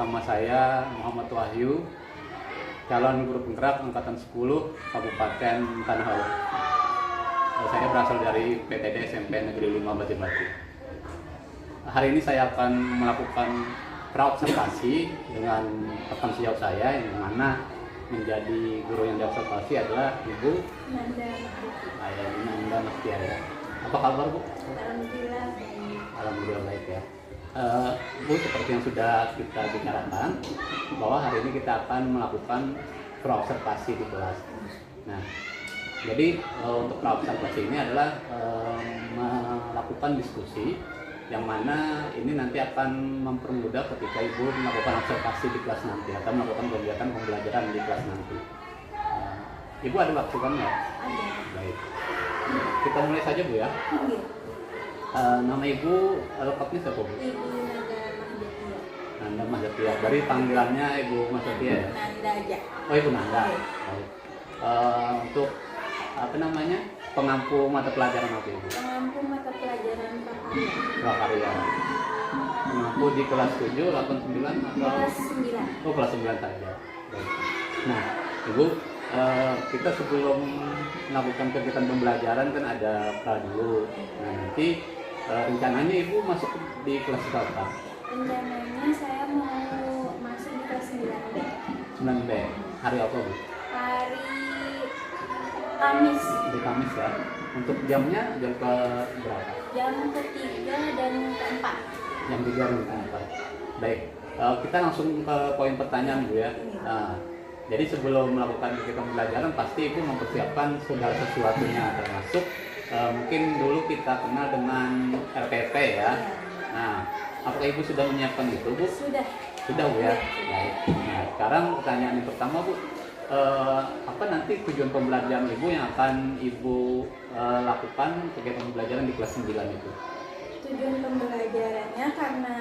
bersama saya Muhammad Wahyu, calon guru penggerak angkatan 10 Kabupaten Tanah Laut. Saya berasal dari PTD SMP Negeri 5 Bati-Bati. Hari ini saya akan melakukan praobservasi dengan rekan sejauh saya, yang mana menjadi guru yang diobservasi adalah Ibu Nanda Mastiaya. Apa kabar, Bu? Alhamdulillah. Alhamdulillah baik ya. Bu, seperti yang sudah kita bicarakan, bahwa hari ini kita akan melakukan praobservasi di kelas. Nah, jadi untuk praobservasi ini adalah melakukan diskusi, yang mana ini nanti akan mempermudah ketika Ibu melakukan observasi di kelas nanti atau melakukan kegiatan pembelajaran di kelas nanti. Ibu ada waktu kan ya? Ada. Baik. Kita mulai saja, Bu ya. Nama Ibu lengkapnya siapa, Bu? Ibu Nanda Mahjatia. Nanda Mahjatia. Dari panggilannya Ibu Mahjatia ya? Nanda aja. Oh, Ibu Nanda. Baik. Untuk apa namanya? Pengampu mata pelajaran apa, Ibu? Pengampu mata pelajaran prakarya. Prakarya. Pengampu di kelas 7, 8, 9 atau? Kelas 9. Oh, kelas 9 saja. Baik. Nah, Ibu, kita sebelum melakukan kegiatan pembelajaran kan ada pra dulu. Nah, nanti rencananya Ibu masuk di kelas berapa? Rencananya saya mau masuk di kelas 9B. 9B. Hari apa, Bu? Hari Kamis. Di Kamis ya. Untuk jamnya jam ke berapa? Jam ketiga dan keempat. Jam 3 dan jam 4. Baik. Kita langsung ke poin pertanyaan, Bu ya. Nah, jadi sebelum melakukan kegiatan pembelajaran pasti Ibu mempersiapkan segala sesuatunya, termasuk mungkin dulu kita kenal dengan RPP ya. Nah, apakah Ibu sudah menyiapkan itu, Bu? Sudah. Sudah, Bu ya. Baik. Nah, sekarang pertanyaan yang pertama, Bu, apa nanti tujuan pembelajaran Ibu yang akan Ibu lakukan kegiatan pembelajaran di kelas 9 itu? Tujuan pembelajarannya karena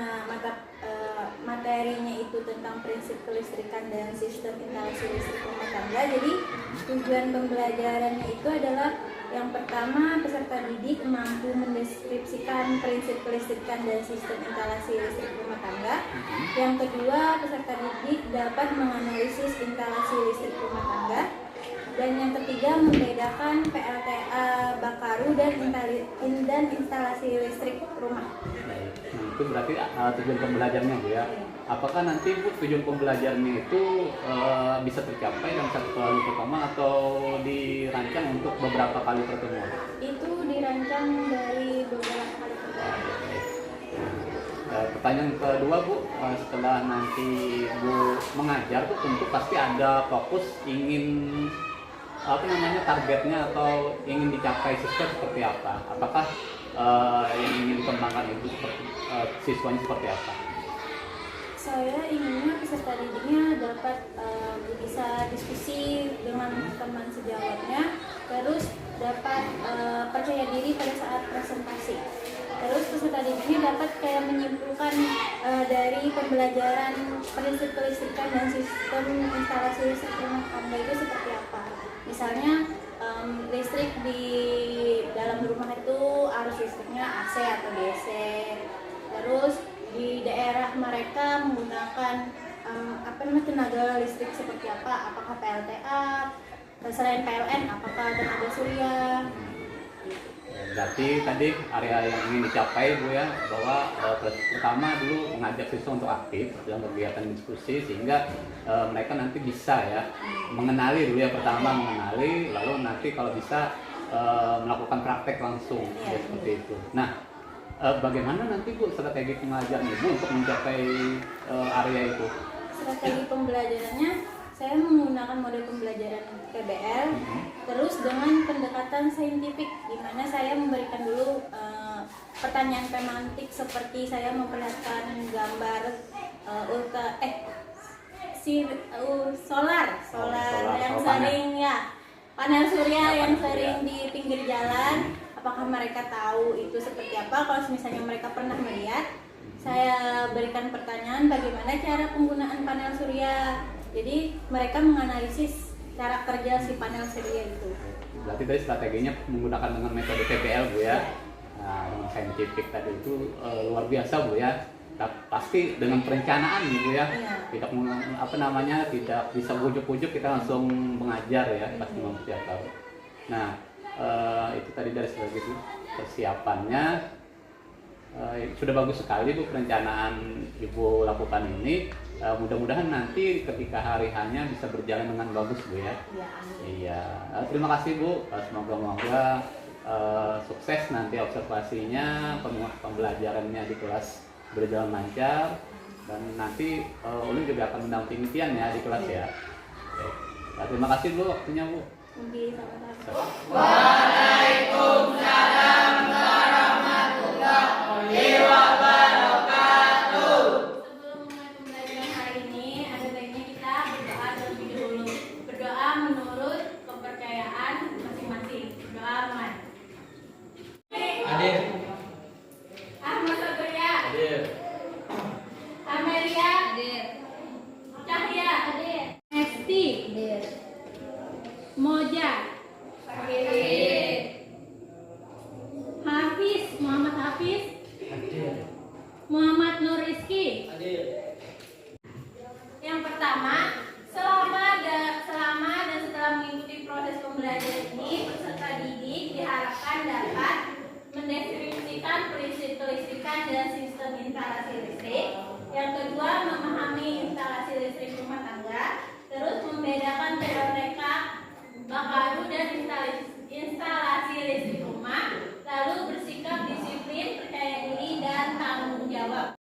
materinya itu tentang prinsip kelistrikan dan sistem instalasi listrik rumah tangga. Jadi tujuan pembelajarannya itu adalah yang pertama, peserta didik mampu mendeskripsikan prinsip kelistrikan dan sistem instalasi listrik rumah tangga. Yang kedua, peserta didik dapat menganalisis instalasi listrik rumah tangga. Dan yang ketiga, membedakan PLTA Bakaru dan instalasi listrik rumah. Baik. Nah, itu berarti tujuan pembelajarannya, Bu ya. Apakah nanti, Bu, tujuan pembelajarannya itu bisa tercapai dalam satu kali pertama atau dirancang untuk beberapa kali pertemuan? Itu dirancang dari beberapa kali pertemuan. Pertanyaan kedua, Bu, setelah nanti Bu mengajar tuh tentu pasti ada fokus ingin targetnya atau ingin dicapai siswa seperti apa? Apakah yang ingin dikembangkan itu seperti siswanya seperti apa? Saya inginnya peserta didiknya dapat bisa diskusi dengan teman sejawatnya, terus dapat percaya diri pada saat presentasi. Terus peserta didiknya dapat kayak menyimpulkan dari pembelajaran prinsip kelistrikan dan sistem instalasi listrik rumah tangga itu seperti apa. Misalnya listrik di dalam rumah itu arus listriknya AC atau DC. Terus di daerah mereka menggunakan tenaga listrik seperti apa? Apakah PLTA? Selain PLN, apakah tenaga surya? Berarti tadi area yang ingin dicapai, Bu ya, bahwa pertama dulu mengajak siswa untuk aktif dalam kegiatan diskusi sehingga mereka nanti bisa ya mengenali dulu ya, pertama mengenali, lalu nanti kalau bisa melakukan praktek langsung ya, seperti itu. Nah, bagaimana nanti, Bu, strategi pengajaran Ibu untuk mencapai area itu? Strategi pembelajarannya saya menggunakan model pembelajaran PBL, terus dengan pendekatan saintifik, di mana saya memberikan dulu pertanyaan semantik seperti saya memperlihatkan gambar solar yang sering ya, panel surya yang sering di pinggir jalan. Apakah mereka tahu itu seperti apa? Kalau misalnya mereka pernah melihat, saya berikan pertanyaan bagaimana cara penggunaan panel surya. Jadi mereka menganalisis cara kerja si panel surya itu. Berarti tadi strateginya menggunakan dengan metode PBL, Bu ya. Nah, yang saintifik tadi itu luar biasa, Bu ya. kita pasti dengan perencanaan gitu ya. Iya. Tidak tidak bisa ujuk-ujuk kita langsung mengajar ya, pasti mempersiapkan. Nah, itu tadi dari segi persiapannya sudah bagus sekali Bu perencanaan Ibu lakukan ini. Mudah-mudahan nanti ketika hari hanya bisa berjalan dengan bagus Bu ya. Iya, amin. Iya, terima kasih Bu. Semoga sukses nanti observasinya, pembelajarannya di kelas berjalan lancar, dan nanti Ulun juga akan mendampingi Tian ya di kelas ya. Oke. Nah, terima kasih Bu waktunya Bu. Oke, sama-sama. Waalaikumsalam warahmatullahi wabarakatuh. Sebelum mulai pembelajaran hari ini, ada baiknya kita berdoa terlebih dahulu. Berdoa menurut kepercayaan masing-masing. Berdoa mulai. Hadir. Ahmad Sabaria, Hadir. Amelia, hadir. Cahya, hadir. Esti, hadir. Moja, hadir. Hafiz, Muhammad Hafiz, Hadir. Muhammad Nur Rizki. Hadir. Yang pertama, selama dan setelah mengikuti proses pembelajaran ini, peserta didik diharapkan dapat mendeskripsikan prinsip kelistrikan dan sistem instalasi listrik. Yang kedua, memahami instalasi listrik rumah tangga. Terus membedakan teorika bak baru dan instalasi listrik rumah. Lalu bersikap disiplin, percaya diri, dan tanggung jawab.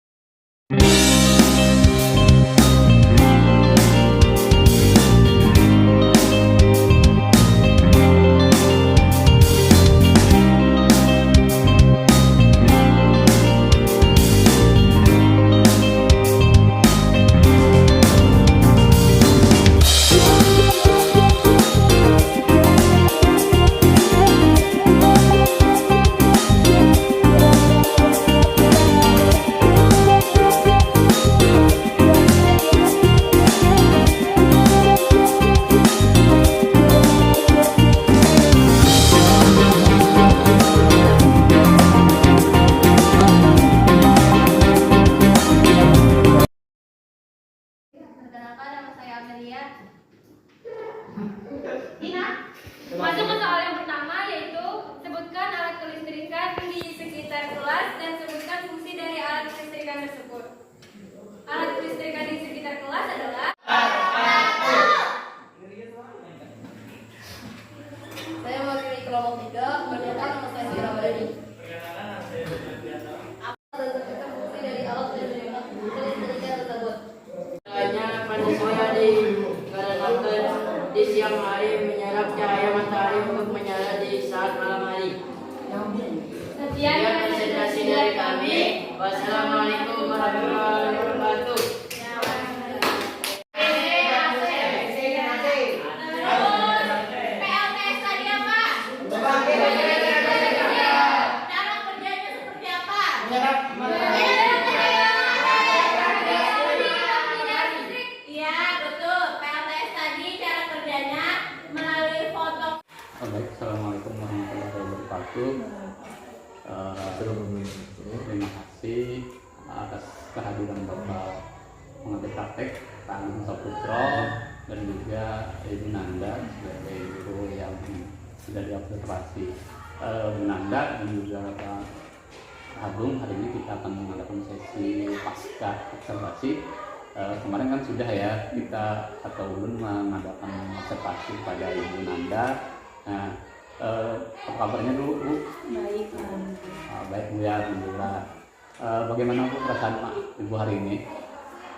Perkenalkan, nama saya Amelia. Dina, masuk ke soal yang pertama, yaitu sebutkan alat kelistrikan di sekitar kelas dan sebutkan fungsi dari alat kelistrikan tersebut. Alat kelistrikan di sekitar kelas adalah Saya mewakili kelompok 3, perkenalkan nama saya Sira Badani. Apa dan sebutkan fungsi dari alat kelistrikan tersebut? Hanya manusia dikarenakan di siang hari menyerap cahaya matahari untuk menyala di saat malam hari. sekian Sekian presentasi dari kami. Wassalamualaikum warahmatullahi wabarakatuh. PLTS tadi apa? Cara kerjanya seperti apa? Iya, betul. PLTS tadi cara kerjanya melalui foto. Baik, assalamualaikum warahmatullahi wabarakatuh. Terima kasih atas kehadiran Bapak pengambil praktek Pak Saputro dan juga Ibu Nanda sebagai guru yang sudah diobservasi. Bu Nanda dan juga Pak Agung, hari ini kita akan mengadakan sesi pasca observasi. Kemarin kan sudah ya kita atau Ulun mengadakan observasi pada Ibu Nanda. Nah, apa kabarnya dulu Bu? Baik. Baik Bu ya, alhamdulillah. Bagaimana Bu perasaan Pak Ibu hari ini?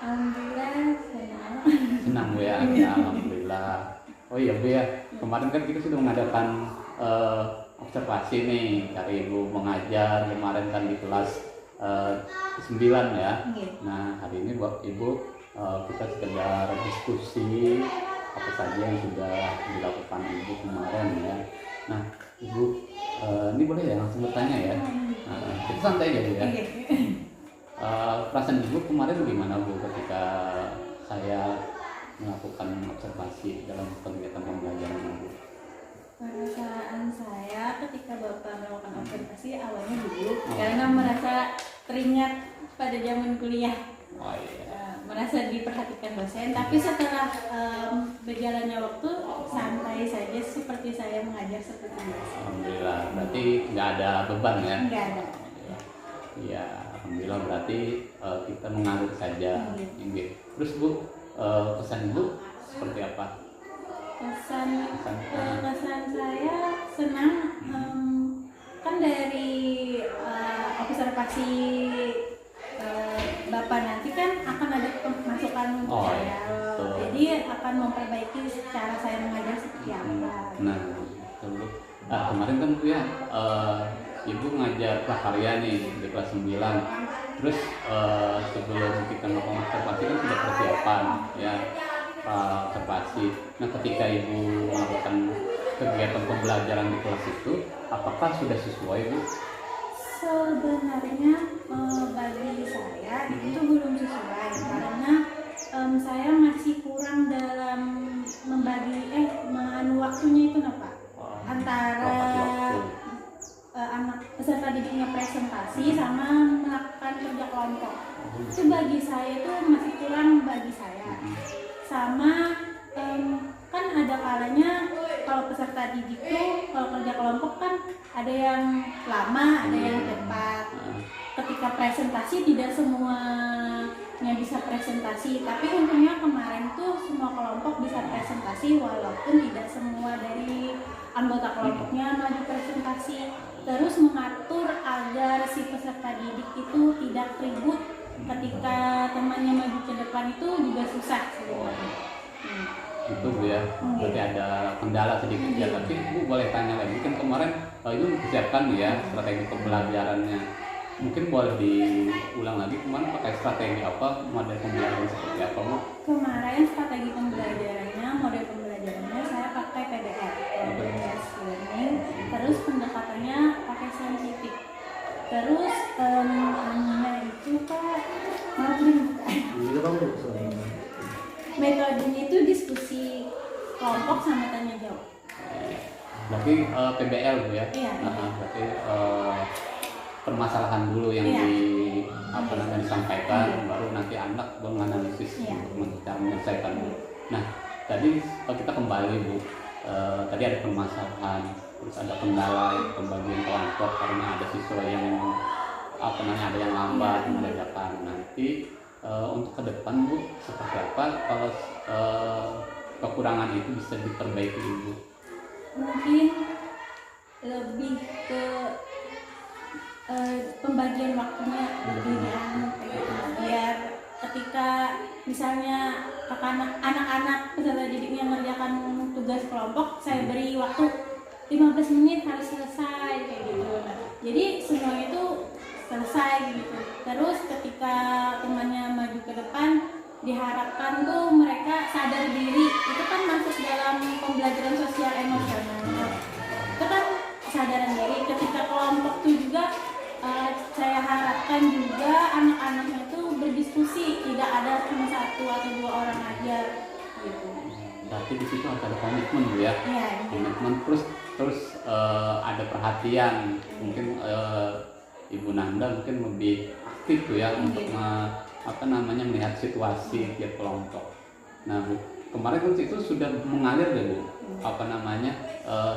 Alhamdulillah senang. Senang Bu ya, ya alhamdulillah. Oh iya Bu ya, kemarin kan kita sudah mengadakan observasi nih dari Ibu mengajar kemarin kan di kelas 9 ya. Nah hari ini buat Ibu kita sekedar diskusi apa saja yang sudah dilakukan Ibu kemarin ya. Nah Ibu ini boleh ya langsung bertanya ya. Kita santai aja Bu ya. Perasaan Ibu kemarin gimana Bu ketika saya melakukan observasi dalam kegiatan pembelajaran Ibu? Perasaan saya ketika Bapak melakukan observasi awalnya dulu karena merasa teringat pada zaman kuliah. Oh iya. Merasa diperhatikan dosen, tapi setelah berjalannya waktu santai saja seperti saya mengajar seperti biasa. Alhamdulillah, berarti nggak ada beban ya? Enggak ada. Iya, alhamdulillah berarti kita mengalir saja. Iya. Terus Bu, pesan Ibu seperti apa? Kesan saya senang, kan dari observasi Bapak nanti kan akan ada masukan untuk Oh, saya, iya, betul. jadi akan memperbaiki cara saya mengajar seperti apa. Nah, betul, Bu. Kemarin kan Bu ya, Ibu ngajar prakarya nih di kelas 9. Terus sebelum kita melakukan observasi kan sudah persiapan ya, observasi. Nah, ketika Ibu melakukan kegiatan pembelajaran di kelas itu, apakah sudah sesuai Bu? Sebenarnya bagi saya itu belum sesuai karena saya masih kurang dalam membagi waktunya itu Pak, antara anak peserta didiknya presentasi sama melakukan kerja kelompok. Itu bagi saya itu masih kurang bagi saya. Sama kan ada kalanya kalau peserta didik itu kalau kerja kelompok kan ada yang lama, ada yang cepat. Ketika presentasi tidak semuanya bisa presentasi, tapi untungnya kemarin tuh semua kelompok bisa presentasi walaupun tidak semua dari anggota kelompoknya maju presentasi. Terus mengatur agar si peserta didik itu tidak ribut ketika temannya maju ke depan itu juga susah sebenarnya. Itu Bu ya, berarti ada kendala sedikit ya, tapi Bu boleh tanya lagi, kan kemarin Ibu mempersiapkan ya strategi pembelajarannya, mungkin boleh diulang lagi kemarin pakai strategi apa, model pembelajaran seperti apa Bu? Kemarin strategi pembelajarannya, model pembelajarannya saya pakai PBL, Based Learning, terus pendekatannya pakai saintifik, terus itu Pak, maaf nih metodenya itu diskusi kelompok sama tanya jawab. Berarti PBL Bu ya? Iya. Berarti permasalahan dulu yang disampaikan, baru nanti anak menganalisis untuk cara menyelesaikan Bu. Nah, tadi kita kembali Bu, tadi ada permasalahan, terus ada kendala pembagian kelompok karena ada siswa yang ada yang lambat mengerjakan. Nanti untuk ke depan Bu, seperti apa kalau kekurangan itu bisa diperbaiki Ibu? Mungkin lebih ke pembagian waktunya lebih dianu biar ketika misalnya anak-anak peserta didiknya mengerjakan tugas kelompok, saya beri waktu 15 menit harus selesai kayak gitu. Jadi semuanya itu selesai gitu. Terus ketika temannya maju ke depan, diharapkan tuh mereka sadar diri. Itu kan masuk dalam pembelajaran sosial emosional. Itu kan kesadaran diri. Ketika kelompok tuh juga saya harapkan juga anak-anaknya tuh berdiskusi, tidak ada cuma satu atau dua orang aja gitu. Berarti di situ harus ada komitmen Bu ya. Iya. Komitmen terus ada perhatian, mungkin Ibu Nanda mungkin lebih aktif tuh ya untuk melihat situasi tiap kelompok. Nah Bu, kemarin kan itu sudah mengalir deh Bu,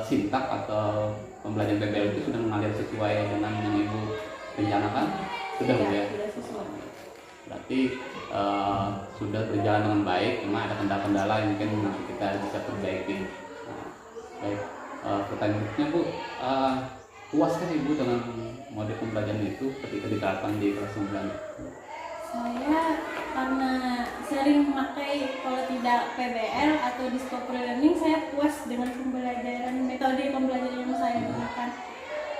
sintak atau pembelajaran PBL itu sudah mengalir sesuai dengan yang Ibu rencanakan? Sudah Bu ya? Sudah sesuai. Berarti sudah berjalan dengan baik, cuma ada kendala-kendala yang mungkin nanti kita bisa perbaiki. Baik, pertanyaan berikutnya Bu, puaskah Ibu dengan model pembelajaran itu ketika diterapkan di kelas 9? Saya karena sering memakai kalau tidak PBL atau discovery learning, saya puas dengan metode pembelajaran yang saya gunakan.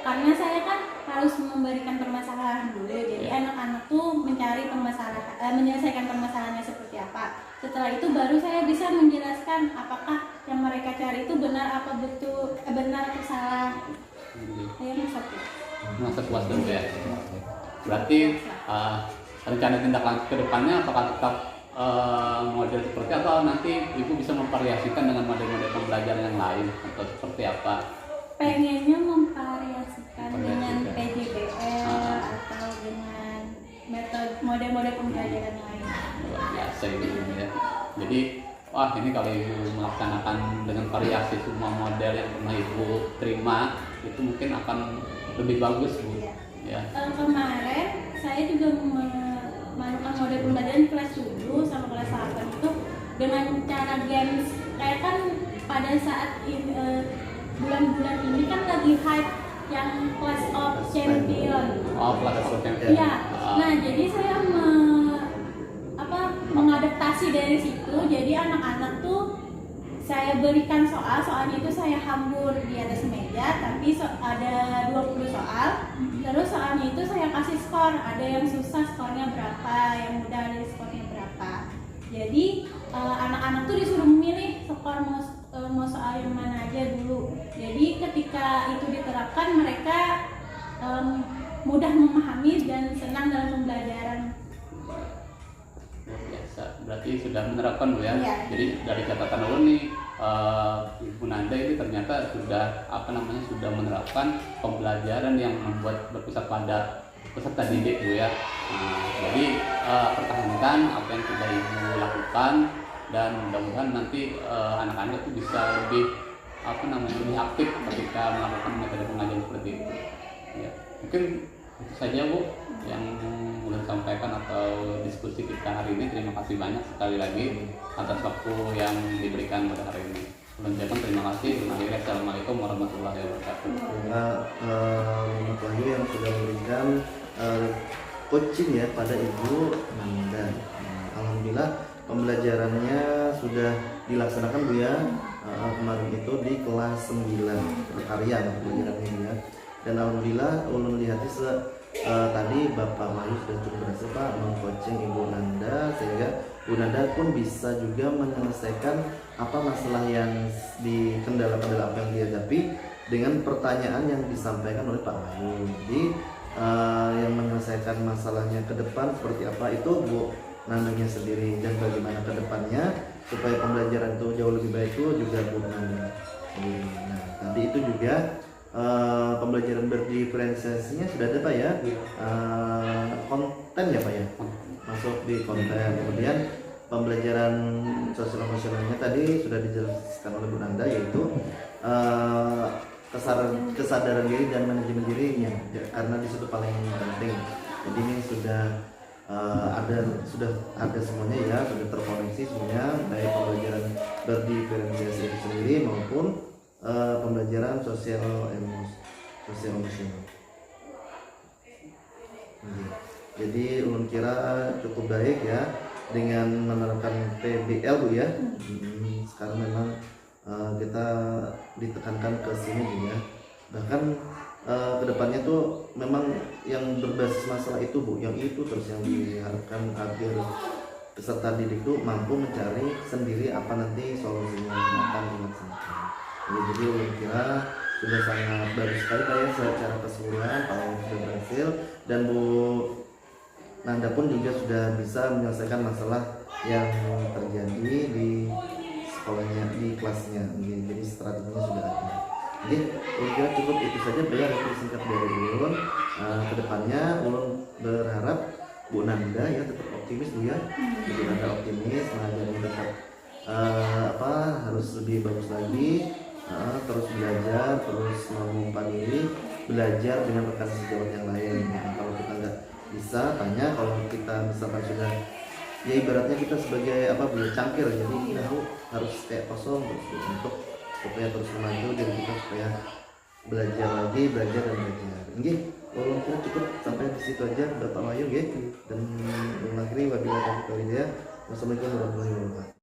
Karena saya kan harus memberikan permasalahan dulu, jadi anak-anak tuh mencari menyelesaikan permasalahannya seperti apa. Setelah itu baru saya bisa menjelaskan apakah yang mereka cari itu benar atau salah. Saya Merasa puas dong ya. Berarti rencana tindak lanjut ke depannya apakah tetap model seperti atau nanti Ibu bisa memvariasikan dengan model-model pembelajaran yang lain atau seperti apa? Pengennya memvariasikan dengan PJBL atau dengan metode mode-mode pembelajaran lain. Luar biasa ini ya. Jadi wah ini kalau ibu melaksanakan dengan variasi semua model yang pernah ibu terima itu mungkin akan lebih bagus bu. Iya. Ya. Kemarin saya juga melakukan mode pembelajaran kelas 7 sama kelas 8 itu dengan cara games. Kayak kan pada saat bulan-bulan ini kan lagi hype yang Clash of Champion. Oh kelas champion. Iya. Nah jadi saya mengadaptasi dari situ. Jadi anak-anak tuh saya berikan soalnya itu saya hambur di atas meja, tapi ada 20 soal. Terus soalnya itu saya kasih skor, ada yang susah skornya berapa, yang mudah ada skornya berapa. Jadi anak-anak tuh disuruh memilih skor mau soal yang mana aja dulu. Jadi ketika itu diterapkan mereka mudah memahami dan senang dalam pembelajaran. Biasa, berarti sudah menerapkan bu ya. Iya. Jadi dari catatan ulun nih Ibu Nanda ini ternyata sudah sudah menerapkan pembelajaran yang membuat berpusat pada peserta didik bu ya. Jadi pertahankan apa yang sudah ibu lakukan dan mudah-mudahan nanti anak-anak itu bisa lebih lebih aktif ketika melakukan metode pengajaran seperti itu. Ya. Mungkin itu saja bu yang boleh sampaikan atau diskusi kita hari ini. Terima kasih banyak sekali lagi atas waktu yang diberikan pada hari ini. Terima kasih. Assalamualaikum warahmatullahi wabarakatuh. Terima Bapak Wahyu yang sudah memberikan coaching ya pada Ibu Nanda. Alhamdulillah pembelajarannya sudah dilaksanakan Bu ya. Kemarin itu di kelas 9 berkarya pembelajarannya ya. Dan alhamdulillah ulun lihat tadi Bapak Wahyu sudah cukup berhasil Pak mengcoaching Ibu Nanda sehingga Ibu Nanda pun bisa juga menyelesaikan apa masalah yang dikendalakan dalam apa yang dihadapi dengan pertanyaan yang disampaikan oleh Pak Wahyu. Jadi yang menyelesaikan masalahnya ke depan seperti apa itu Bu Nandanya sendiri, dan bagaimana ke depannya supaya pembelajaran itu jauh lebih baik itu juga Bu Nanda sendiri. Nah tadi itu juga pembelajaran berdiferensiasinya sudah ada Pak ya, konten ya Pak ya, masuk di konten. Kemudian pembelajaran sosial emosionalnya tadi sudah dijelaskan oleh Bu Nanda, yaitu kesadaran diri dan manajemen dirinya karena di situ paling penting. Jadi ini sudah ada semuanya ya, sudah terkoneksi semuanya, baik pembelajaran berdiferensiasi itu sendiri maupun pembelajaran sosial emosional. Jadi ulun kira cukup baik ya dengan menerapkan PBL Bu ya. Sekarang memang kita ditekankan ke sini Bu ya. Bahkan kedepannya tuh memang yang berbasis masalah itu Bu, yang itu terus yang diharapkan agar peserta didik itu mampu mencari sendiri apa nanti solusinya yang akan dilaksanakan. Jadi ulun kira sudah sangat bagus sekali Pak ya secara keseluruhan Pak yang sudah berhasil, dan Bu Nanda pun juga sudah bisa menyelesaikan masalah yang terjadi di sekolahnya, di kelasnya. Jadi strateginya sudah ada. Jadi ulun kira cukup itu saja Pak ya, review singkat dari ulun. Kedepannya ulun berharap Bu Nanda ya tetap optimis Bu ya. Bu Nanda optimis, mengajarnya tetap harus lebih bagus lagi. Terus belajar, terus mengumpan diri, belajar dengan rekan sejawat yang lain. Kalau kita nggak bisa tanya, kalau kita misalkan sudah ya ibaratnya kita sebagai beli cangkir, jadi kita harus kayak kosong terus untuk supaya terus maju diri kita, supaya belajar lagi, belajar dan belajar. Oke, kalau kita cukup sampai di situ aja Bapak Wahyu ya. Dan mengakhiri wabillahi taufiq wal hidayah. Wassalamualaikum warahmatullahi wabarakatuh.